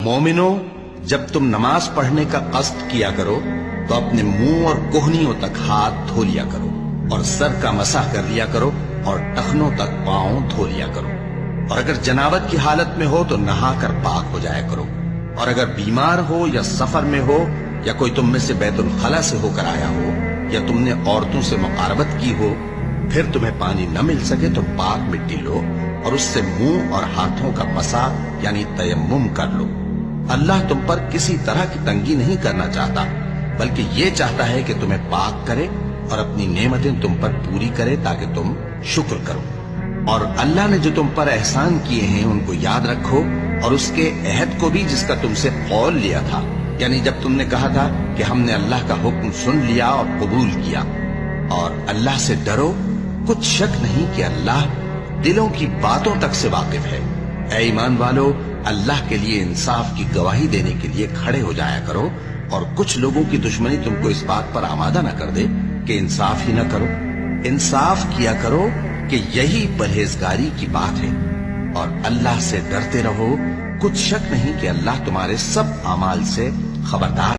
مومنو، جب تم نماز پڑھنے کا قصد کیا کرو تو اپنے منہ اور کوہنیوں تک ہاتھ دھو لیا کرو، اور سر کا مسح کر لیا کرو، اور ٹخنوں تک پاؤں دھو لیا کرو، اور اگر جنابت کی حالت میں ہو تو نہا کر پاک ہو جایا کرو، اور اگر بیمار ہو یا سفر میں ہو یا کوئی تم میں سے بیت الخلا سے ہو کر آیا ہو یا تم نے عورتوں سے مقاربت کی ہو، پھر تمہیں پانی نہ مل سکے تو پاک مٹی لو اور اس سے منہ اور ہاتھوں کا مسح یعنی تیمم کر لو۔ اللہ تم پر کسی طرح کی تنگی نہیں کرنا چاہتا، بلکہ یہ چاہتا ہے کہ تمہیں پاک کرے اور اپنی نعمتیں تم پر پوری کرے تاکہ تم شکر کرو۔ اور اللہ نے جو تم پر احسان کیے ہیں ان کو یاد رکھو، اور اس کے عہد کو بھی جس کا تم سے قول لیا تھا، یعنی جب تم نے کہا تھا کہ ہم نے اللہ کا حکم سن لیا اور قبول کیا۔ اور اللہ سے ڈرو، کچھ شک نہیں کہ اللہ دلوں کی باتوں تک سے واقف ہے۔ اے ایمان والو، اللہ کے لیے انصاف کی گواہی دینے کے لیے کھڑے ہو جایا کرو، اور کچھ لوگوں کی دشمنی تم کو اس بات پر آمادہ نہ کر دے کہ انصاف ہی نہ کرو۔ انصاف کیا کرو کہ یہی پرہیزگاری کی بات ہے، اور اللہ سے ڈرتے رہو، کچھ شک نہیں کہ اللہ تمہارے سب اعمال سے خبردار